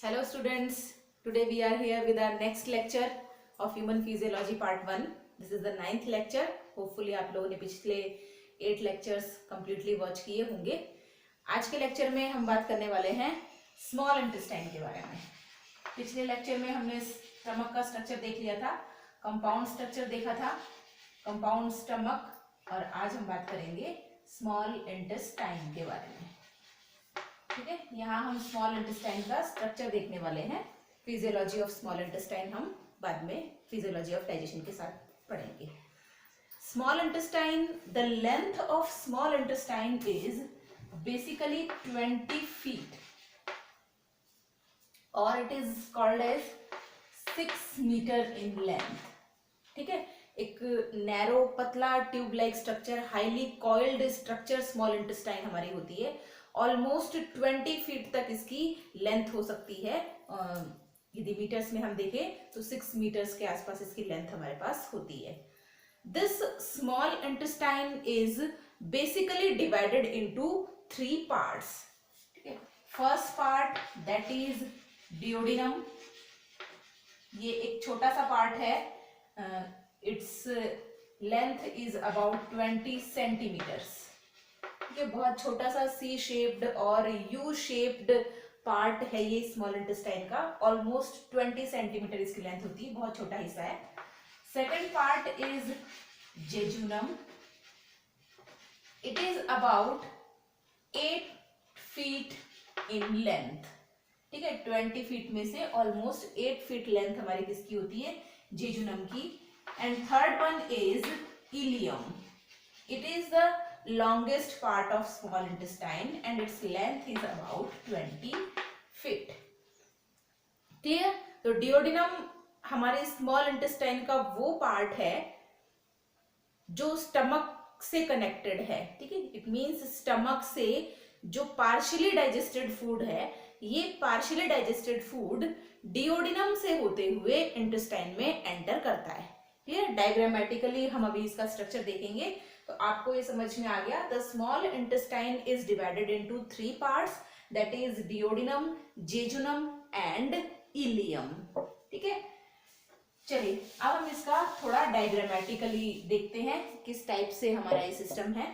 Hello students, today we are here with our next lecture of Human Physiology Part 1. This is the 9th lecture. Hopefully आप लोगों ने पिछले 8 lectures completely watch किए होंगे. आज के lecture में हम बात करने वाले हैं small intestine के बारे में. पिछले lecture में हमने stomach का structure देख लिया था, compound structure देखा था, compound stomach, और आज हम बात करेंगे small intestine के बारे में. ठीक है, यहाँ हम स्मॉल इंटेस्टाइन का स्ट्रक्चर देखने वाले हैं. फिजियोलॉजी ऑफ स्मॉल इंटेस्टाइन हम बाद में फिजियोलॉजी ऑफ डाइजेशन के साथ पढ़ेंगे. Small intestine, the length of small intestine is basically 20 feet और it is called as 6 meter in length. ठीक है, एक नैरो पतला tube like structure, highly coiled structure small intestine हमारी होती है. ऑलमोस्ट 20 फीट तक इसकी लेंथ हो सकती है. यदि मीटर्स में हम देखें तो 6 मीटर्स के आसपास इसकी लेंथ हमारे पास होती है. This small intestine is basically divided into 3 parts. ठीक है, first part that is duodenum. ये एक छोटा सा पार्ट है. Its length is about 20 centimeters. ये बहुत छोटा सा सी शेप्ड और यू शेप्ड पार्ट है ये स्मॉल इंटेस्टाइन का. ऑलमोस्ट 20 सेंटीमीटर इसकी लेंथ होती है, बहुत छोटा हिस्सा है. Second part is jejunum. It is about 8 feet in length. ठीक है, 20 फीट में से ऑलमोस्ट 8 फीट लेंथ हमारी किसकी होती है, जेजुनम की. And third one is ilium. It is the longest part of small intestine and its length is about 20 feet. Clear? तो डियोडिनम हमारे स्मॉल इंटेस्टाइन का वो पार्ट है जो स्टमक से कनेक्टेड है. ठीक है, इट मींस स्टमक से जो पार्शियली डाइजेस्टेड फूड है, ये पार्शियली डाइजेस्टेड फूड डियोडिनम से होते हुए इंटेस्टाइन में एंटर करता है. क्लियर? डायग्रामेटिकली हम अभी इसका स्ट्रक्चर देखेंगे तो आपको ये समझ में आ गया. The small intestine is divided into 3 parts, that is duodenum, jejunum and ileum. ठीक है, चलिए अब हम इसका थोड़ा डायग्रामेटिकली देखते हैं किस टाइप से हमारा ये सिस्टम है.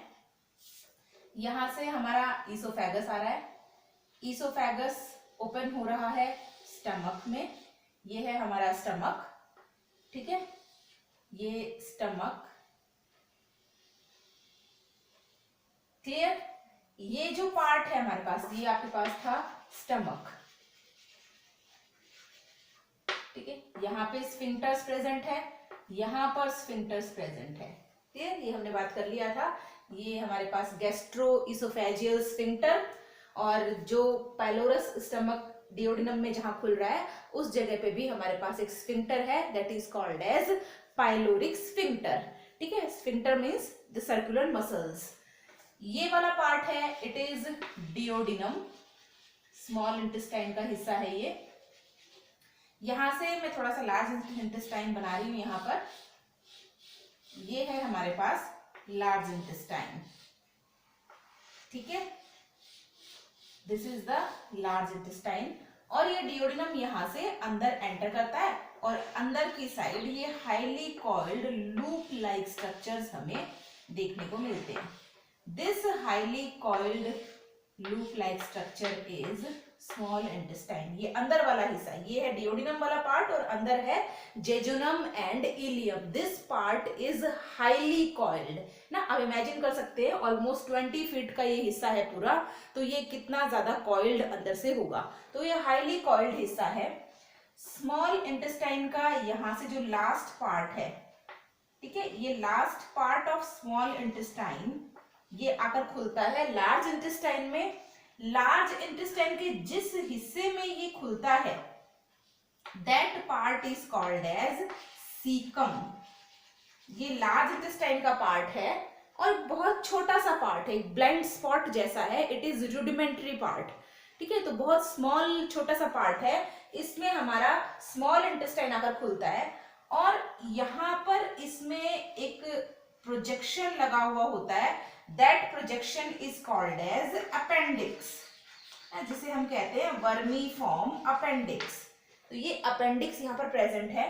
यहां से हमारा ईसोफेगस आ रहा है. ईसोफेगस ओपन हो रहा है स्टमक में. ये है हमारा स्टमक. ठीक है, ये स्टमक. क्लियर? ये जो पार्ट है हमारे पास, ये आपके पास था स्टमक. ठीक है, यहाँ पे स्फिंक्टर्स प्रेजेंट है, यहाँ पर स्फिंक्टर्स प्रेजेंट है. क्लियर? ये हमने बात कर लिया था. ये हमारे पास गैस्ट्रो इसोफेजियल स्फिंक्टर, और जो पाइलोरस स्टमक डियोडिनम में जहां खुल रहा है उस जगह पे भी हमारे पास एक स्फिंक्टर है, that is called as pyloric sphincter. ठीक है, sphincter means the circular muscles. ये वाला पार्ट है, it is duodenum, small intestine का हिस्सा है ये. यहां से मैं थोड़ा सा लार्ज इंटेस्टाइन बना रही हूं. यहां पर ये है हमारे पास लार्ज इंटेस्टाइन. ठीक है, this is the large intestine. और ये डियोडिनम यहां से अंदर एंटर करता है और अंदर की साइड ये highly coiled loop like structures हमें देखने को मिलते हैं. This highly coiled loop-like structure is small intestine. ये अंदर वाला हिस्सा, ये है डियोडिनम वाला पार्ट और अंदर है jejunum and ilium. This part is highly coiled ना. आप इमेजिन कर सकते हैं ऑलमोस्ट 20 फीट का ये हिस्सा है पूरा, तो ये कितना ज्यादा कॉइल्ड अंदर से होगा. तो ये हाईली कॉइल्ड हिस्सा है स्मॉल इंटेस्टाइन का. यहाँ से जो लास्ट पार्ट है, ठीक है, ये last part of small intestine ये आकर खुलता है लार्ज इंटेस्टाइन में. लार्ज इंटेस्टाइन के जिस हिस्से में ये खुलता है that part is called as caecum. ये लार्ज इंटेस्टाइन का पार्ट है और बहुत छोटा सा पार्ट है, एक ब्लाइंड स्पॉट जैसा है. It is rudimentary part. ठीक है, तो बहुत स्मॉल छोटा सा पार्ट है. इसमें हमारा स्मॉल इंटेस्टाइन आकर खुलता है और यहाँ पर इसमें एक प्रोजेक्शन लगा हुआ होता है. That projection is called as appendix. जिसे हम कहते हैं वर्मीफॉर्म अपेंडिक्स। तो ये अपेंडिक्स यहाँ पर प्रेजेंट है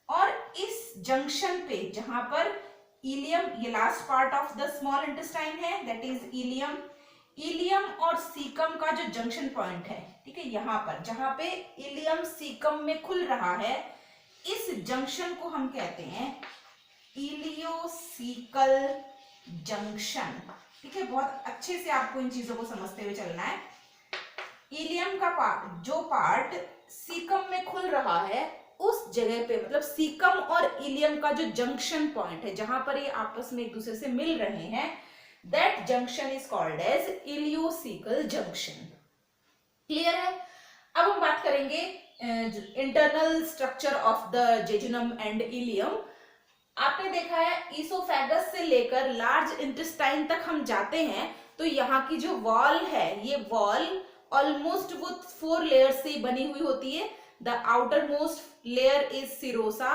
और इस जंक्शन पे जहां पर इलियम, ये last part of the small intestine है, दैट इज इलियम, इलियम और सीकम का जो जंक्शन पॉइंट है, ठीक है, यहाँ पर जहां पे इलियम सीकम में खुल रहा है, इस जंक्शन को हम कहते हैं इलियोसीकल जंक्शन। ठीक है, बहुत अच्छे से आपको इन चीजों को समझते हुए चलना है। इलियम का पार्ट, जो पार्ट सीकम में खुल रहा है, उस जगह पे, मतलब सीकम और इलियम का जो जंक्शन पॉइंट है, जहां पर ये आपस में एक दूसरे से मिल रहे हैं, that junction is called as ileocecal junction. Clear है? अब हम बात करेंगे internal structure of the jejunum and ileum. आपने देखा है ईसोफेगस से लेकर लार्ज इंटेस्टाइन तक हम जाते हैं तो यहाँ की जो वॉल है, ये वॉल ऑलमोस्ट वो 4 लेयर्स से बनी हुई होती है। The outer most layer is serosa,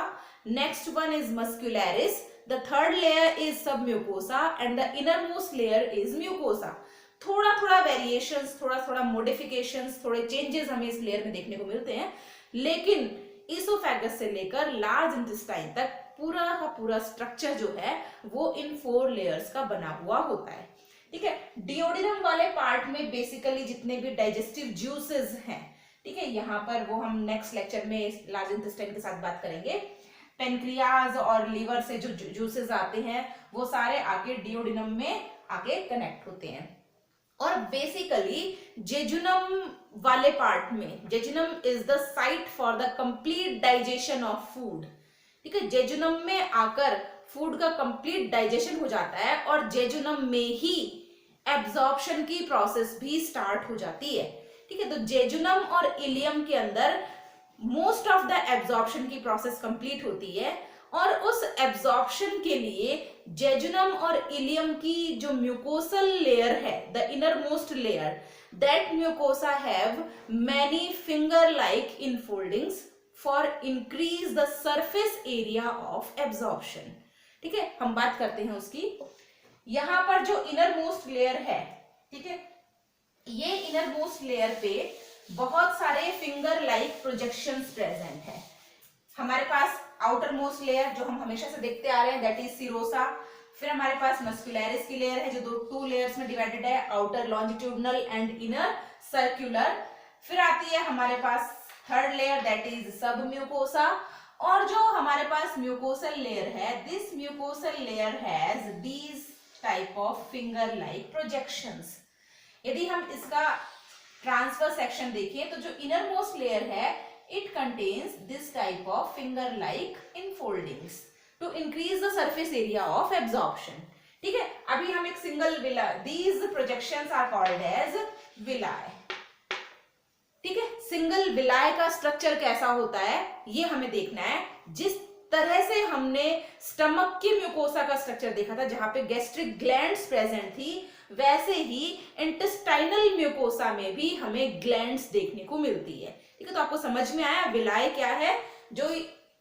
next one is muscularis, the third layer is submucosa and the inner most layer is mucosa. थोड़ा थोड़ा वेरिएशंस, थोड़ा थोड़ा मॉडिफिकेशंस, थोड़े चेंजेस हमें इस लेयर में देखने को मिलते हैं, लेकिन ईसोफेगस से लेकर लार्ज इंटेस्टाइन तक पूरा का पूरा स्ट्रक्चर जो है वो इन 4 लेयर्स का बना हुआ होता है। ठीक है, डिओडिनम वाले पार्ट में बेसिकली जितने भी डाइजेस्टिव जूसेस हैं, ठीक है, यहाँ पर वो हम नेक्स्ट लेक्चर में लार्ज इंटेस्टाइन के साथ बात करेंगे। पेनक्रियाज और लीवर से जो जूसेस आते हैं वो सारे आगे डिओडिनम में आगे कनेक्ट होते हैं। और बेसिकली जेजुनम वाले पार्ट में, jejunum is the site for the complete digestion of food. ठीक है, जेजुनम में आकर फूड का कंप्लीट डाइजेशन हो जाता है और जेजुनम में ही एब्जॉर्प्शन की प्रोसेस भी स्टार्ट हो जाती है। ठीक है, तो जेजुनम और इलियम के अंदर मोस्ट ऑफ द एब्जॉर्प्शन की प्रोसेस कंप्लीट होती है और उस एब्जॉर्प्शन के लिए जेजुनम और इलियम की जो म्यूकोसल लेयर है, the inner most layer, that mucosa have many finger like infoldings for increase the surface area of absorption. ठीक है, हम बात करते हैं उसकी। यहां पर जो इनर मोस्ट लेयर है, ठीक है, ये इनर मोस्ट लेयर पे बहुत सारे फिंगर लाइक प्रोजेक्शंस प्रेजेंट है। हमारे पास आउटर मोस्ट लेयर जो हम हमेशा से देखते आ रहे हैं, दैट इज सिरोसा। फिर हमारे पास मस्कुलरिस की लेयर है जो 2 लेयर्स में डिवाइडेड है, outer longitudinal and inner circular. फिर आती है हमारे पास थर्ड लेयर, दैट इज सब म्यूकोसा। और जो हमारे पास म्यूकोसल लेयर है, this mucosal layer has these type of finger like projections. यदि हम इसका ट्रांसफर सेक्शन देखें तो जो इनर मोस्ट लेयर है, it contains this type of finger like enfoldings to increase the surface area of absorption. ठीक है, अभी हम एक single villa, these projections are called as villi. ठीक है, सिंगल विलाय का स्ट्रक्चर कैसा होता है ये हमें देखना है। जिस तरह से हमने स्टमक की म्यूकोसा का स्ट्रक्चर देखा था जहां पे गैस्ट्रिक ग्लैंड्स प्रेजेंट थी, वैसे ही इंटेस्टाइनल म्यूकोसा में भी हमें ग्लैंड्स देखने को मिलती है। ठीक है, तो आपको समझ में आया विलाय क्या है? जो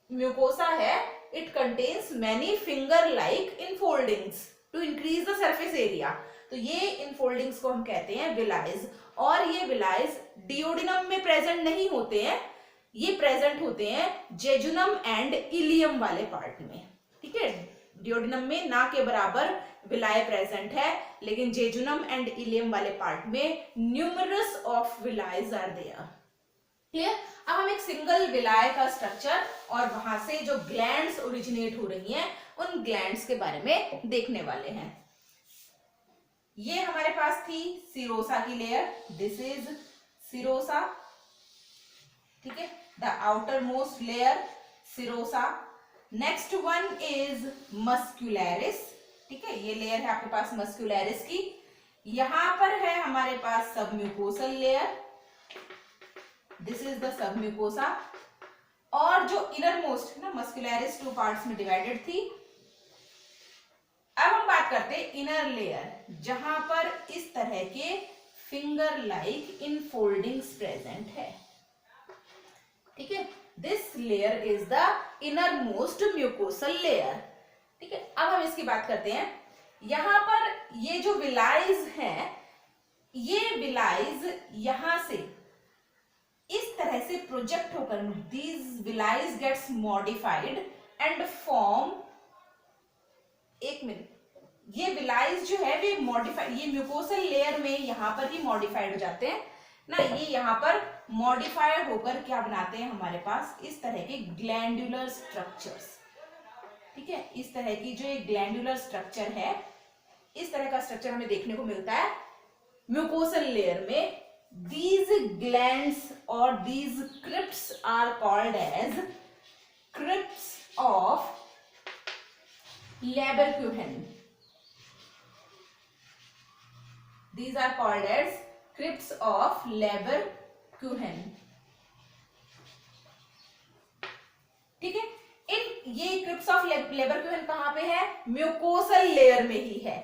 म्यूकोसा है, it contains many finger like infoldings to increase the surface area. तो ये इनफोल्डिंग्स को हम कहते हैं विलाइज। और ये विलाइज डिओडिनम में प्रेजेंट नहीं होते हैं, ये प्रेजेंट होते हैं जेजुनम एंड इलियम वाले पार्ट में। ठीक है, डिओडिनम में ना के बराबर विलाय प्रेजेंट है, लेकिन जेजुनम एंड इलियम वाले पार्ट में numerous of villi are there. Clear? अब हम एक सिंगल विलाय का स्ट्रक्चर और वहां से जो ग्लैंड्स ओरिजिनेट हो रही हैं उन ग्लैंड्स के बारे में देखने वाले हैं। ये हमारे पास थी सिरोसा की लेयर, दिस इज सिरोसा। ठीक है, the outer most layer serosa. Next one is muscularis. ठीक है, ये लेयर है आपके पास मस्कुलरिस की। यहां पर है हमारे पास submucosal layer, this is the submucosa. और जो इनर मोस्ट है ना, मस्कुलरिस 2 पार्ट्स में डिवाइडेड थी। अब हम बात करते हैं इनर लेयर, जहां पर इस तरह के फिंगर लाइक इनफोल्डिंग्स प्रेजेंट है। ठीक है, this layer is the inner most mucosal layer. ठीक है, अब हम इसकी बात करते हैं। यहां पर ये जो विलाइज हैं, ये विलाइज यहां से इस तरह से प्रोजेक्ट होकर these villi gets modified and form, एक मिनट, ये विलाइज जो है वे मॉडिफाइड, ये म्यूकोसल लेयर में यहां पर ही मॉडिफाइड हो जाते हैं ना, ये यहां पर मॉडिफाइड होकर क्या बनाते हैं हमारे पास इस तरह के ग्लैंडुलर स्ट्रक्चर्स। ठीक है, इस तरह की जो एक ग्लैंडुलर स्ट्रक्चर है, इस तरह का स्ट्रक्चर हमें देखने को मिलता है म्यूकोसल लेयर में। These glands or these crypts are called as crypts of Leberkuchen. These are called as crypts of Leberkuchen. ठीक है, इन ये क्रिप्स ऑफ लेबरक्यूहेन कहां पे है? म्यूकोसल लेयर में ही है,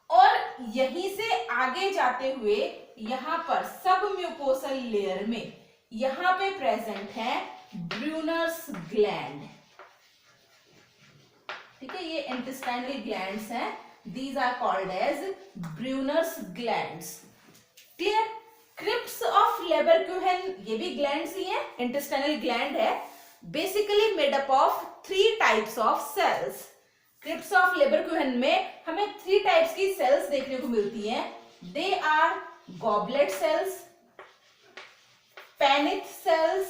और यहीं से आगे जाते हुए यहां पर सब म्यूकोसल लेयर में यहां पे प्रेजेंट है ब्रूनर्स ग्लैंड। ठीक है, ये इंटेस्टाइनल ग्लैंड्स हैं, these are called as Brunner's glands. Clear? Crypts of Lieberkuhn ये भी ग्लैंड्स ही हैं, इंटेस्टाइनल ग्लैंड है, basically made up of 3 types of cells. Crypts of Lieberkuhn में हमें 3 टाइप्स की सेल्स देखने को मिलती हैं। They are goblet cells, paneth cells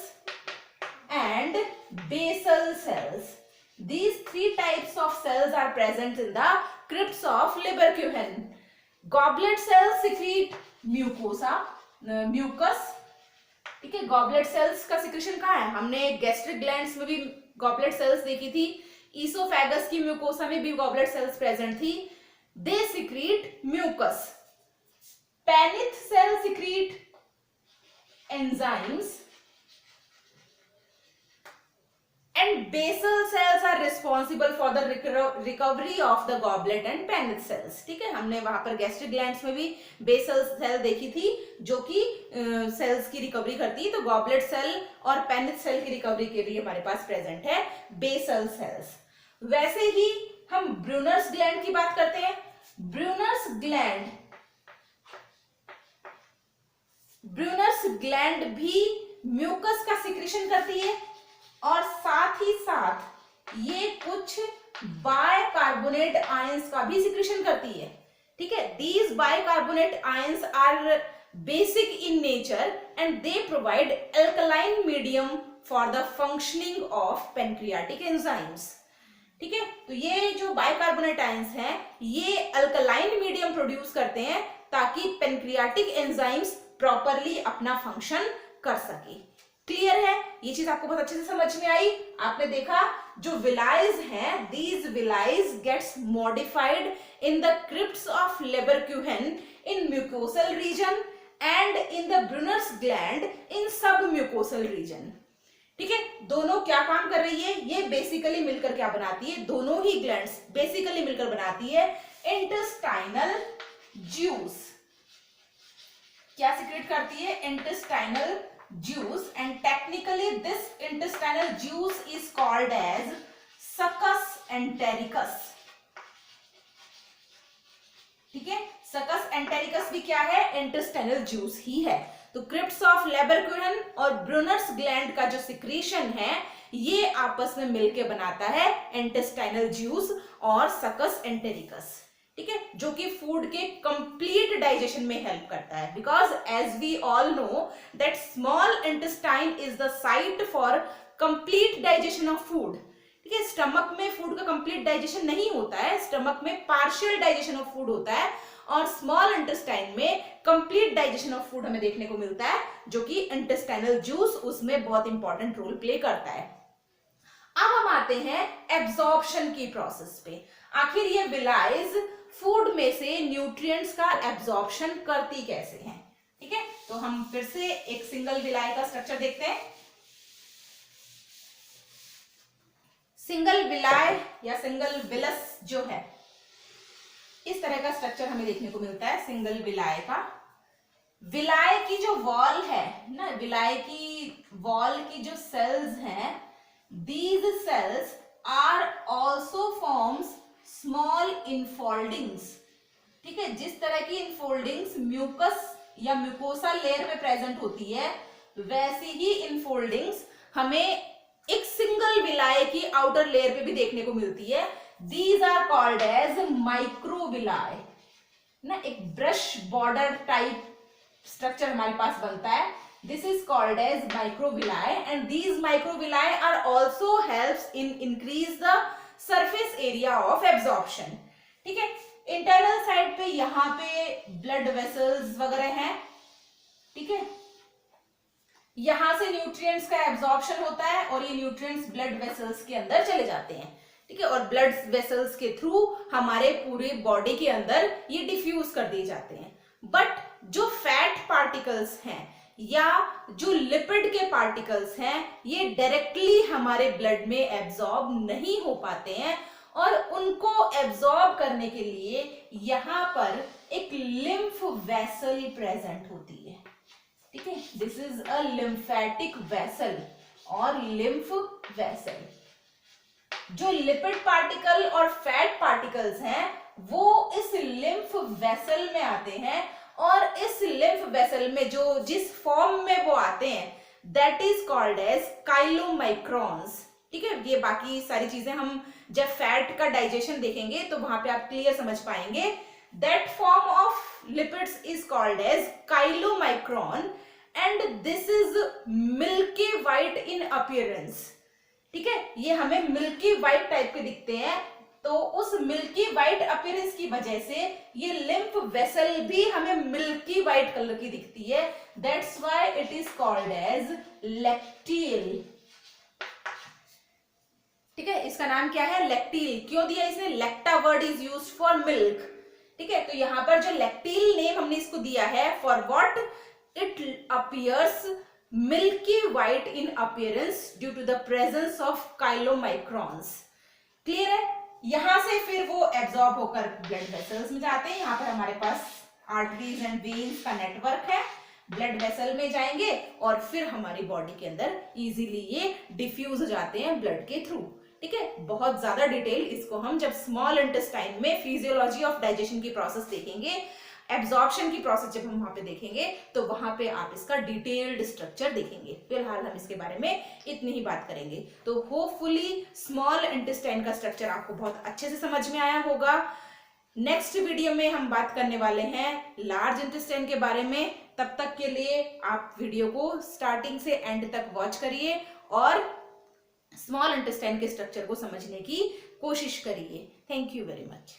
and basal cells. These 3 types of cells are present in the crypts of Leberkuchen. Goblet cells secrete mucosa, mucus. ठीक है, goblet cells का सिक्रेशन कहाँ है? हमने गैस्ट्रिक ग्लैंड्स में भी गॉबलेट सेल्स देखी थी, ईसोफेगस की म्यूकोसा में भी गॉबलेट सेल्स प्रेजेंट थी। They secrete mucus. Paneth cell secrete enzymes and basal cells are responsible for the recovery of the goblet and penis cells. ठीक है, हमने वहां पर गैस्ट्रिक ग्लैंड्स में भी बेसल सेल देखी थी जो कि सेल्स की रिकवरी करती है, तो गॉबलेट सेल और पेनिस सेल की रिकवरी के लिए हमारे पास प्रेजेंट है बेसल सेल्स। वैसे ही हम ब्रूनर्स ग्लैंड की बात करते हैं। ब्रूनर्स ग्लैंड भी म्यूकस का सिक्रेशन करती है, और साथ ही साथ ये कुछ बाइकार्बोनेट आयंस का भी सिक्रेशन करती है। ठीक है, these bicarbonate ions are basic in nature and they provide alkaline medium for the functioning of pancreatic enzymes. ठीक है, तो ये जो बाइकार्बोनेट आयंस हैं ये अल्कलाइन मीडियम प्रोड्यूस करते हैं ताकि पेनक्रियाटिक एंजाइम्स प्रॉपरली अपना फंक्शन कर सके। क्लियर है? ये चीज आपको बहुत अच्छे से समझ में आई। आपने देखा जो विलाइज हैं, these villi gets modified in the crypts of Lieberkuhn in mucosal region and in the Brunner's gland in submucosal reason. ठीक है, दोनों क्या काम कर रही है? ये बेसिकली मिलकर क्या बनाती है? दोनों ही ग्लैंड्स बेसिकली मिलकर बनाती है इंटेस्टाइनल जूस। क्या सीक्रेट करती है? Intestinal juice, and technically this intestinal juice is called as succus entericus. ठीक है, succus entericus भी क्या है? intestinal juice ही है। तो क्रिप्ट्स ऑफ लेबरक्यूहेन और ब्रूनर्स ग्लैंड का जो सिक्रीशन है ये आपस में मिलके बनाता है इंटेस्टाइनल जूस और सकस एंटेरिकस। ठीक है, जो कि फूड के कंप्लीट डाइजेशन में हेल्प करता है, because as we all know that small intestine is the site for complete digestion of food. ठीक है, स्टमक में फूड का कंप्लीट डाइजेशन नहीं होता है, स्टमक में पार्शियल डाइजेशन ऑफ फूड होता है, और स्मॉल इंटेस्टाइन में कंप्लीट डाइजेशन ऑफ फूड हमें देखने को मिलता है, जो कि इंटेस्टाइनल जूस उसमें बहुत इंपॉर्टेंट रोल प्ले करता है। अब हम आते हैं एब्जॉर्प्शन की प्रोसेस पे। आखिर ये विलाइज फूड में से न्यूट्रिएंट्स का एब्जॉर्प्शन करती कैसे हैं? ठीक है, तो हम फिर से एक सिंगल विलाय का स्ट्रक्चर देखते हैं। सिंगल विलाय या सिंगल विलस जो है, इस तरह का स्ट्रक्चर हमें देखने को मिलता है सिंगल विलाय का। विलाय की जो वॉल है ना, विलाय की वॉल की जो सेल्स हैं, these cells are also forms small infoldings। ठीक है, जिस तरह की इनफोल्डिंग्स म्यूकस या म्यूकोसा लेयर में प्रेजेंट होती है, वैसी ही इनफोल्डिंग्स हमें एक सिंगल विलाय की आउटर लेयर पे भी देखने को मिलती है। These are called as microvilli ना। एक ब्रश बॉर्डर टाइप स्ट्रक्चर हमारे पास बनता है, this is called as microvilli, and these microvilli are also helps in increase the surface area of absorption. ठीक है, इंटरनल साइड पे यहाँ पे ब्लड वेसल्स वगैरह हैं। ठीक है, यहां से न्यूट्रिएंट्स का एब्जॉर्प्शन होता है और ये न्यूट्रिएंट्स ब्लड वेसल्स के अंदर चले जाते हैं। ठीक है, और ब्लड वेसल्स के थ्रू हमारे पूरे बॉडी के अंदर ये डिफ्यूज कर दिए जाते हैं। बट जो फैट पार्टिकल्स हैं या जो लिपिड के पार्टिकल्स हैं, ये डायरेक्टली हमारे ब्लड में एब्जॉर्ब नहीं हो पाते हैं, और उनको एब्जॉर्ब करने के लिए यहां पर एक लिम्फ वेसल प्रेजेंट होती है। ठीक है, this is a lymphatic vessel और लिम्फ वेसल। जो लिपिड पार्टिकल और फैट पार्टिकल्स हैं वो इस लिम्फ वेसल में आते हैं, और इस लिम्फ वेसल में जो जिस फॉर्म में वो आते हैं दैट इज कॉल्ड एज काइलोमाइक्रॉन्स। ठीक है, ये बाकी सारी चीजें हम जब फैट का डाइजेशन देखेंगे तो वहां पे आप क्लियर समझ पाएंगे। That form of lipids is called as chylomicron, and this is milky white in appearance. ठीक है, ये हमें मिल्की वाइट टाइप के दिखते हैं, तो उस मिल्की वाइट अपीयरेंस की वजह से ये लिम्फ वेसल भी हमें मिल्की वाइट कलर की दिखती है। That's why it is called as lacteal. ठीक है, इसका नाम क्या है? लैक्टील। क्यों दिया इसने? Lacta word is used for milk. ठीक है, तो यहां पर जो लैक्टील नेम हमने इसको दिया है, for what? It appears milky white in appearance due to the presence of chylomicrons। Clear है? यहां से फिर वो एब्जॉर्ब होकर ब्लड वेसल्स में जाते हैं। यहाँ पर हमारे पास आर्टरीज एंड वेन्स का नेटवर्क है, ब्लड वेसल में जाएंगे और फिर हमारी बॉडी के अंदर इजीली ये डिफ्यूज हो जाते हैं ब्लड के थ्रू। ठीक है, बहुत ज्यादा डिटेल इसको हम जब स्मॉल इंटेस्टाइन में फिजियोलॉजी ऑफ डाइजेशन की प्रोसेस देखेंगे, एब्जॉर्प्शन की प्रोसेस जब हम वहां पे देखेंगे, तो वहां पे आप इसका डिटेल्ड स्ट्रक्चर देखेंगे। फिलहाल हम इसके बारे में इतनी ही बात करेंगे। तो होपफुली स्मॉल इंटेस्टाइन का स्ट्रक्चर आपको बहुत अच्छे से समझ में आया होगा। नेक्स्ट वीडियो में हम बात करने वाले हैं लार्ज इंटेस्टाइन के बारे में। तब तक के लिए आप वीडियो को स्टार्टिंग से एंड तक वॉच करिए और स्मॉल इंटेस्टाइन के स्ट्रक्चर को समझने की कोशिश करिए। Thank you very much.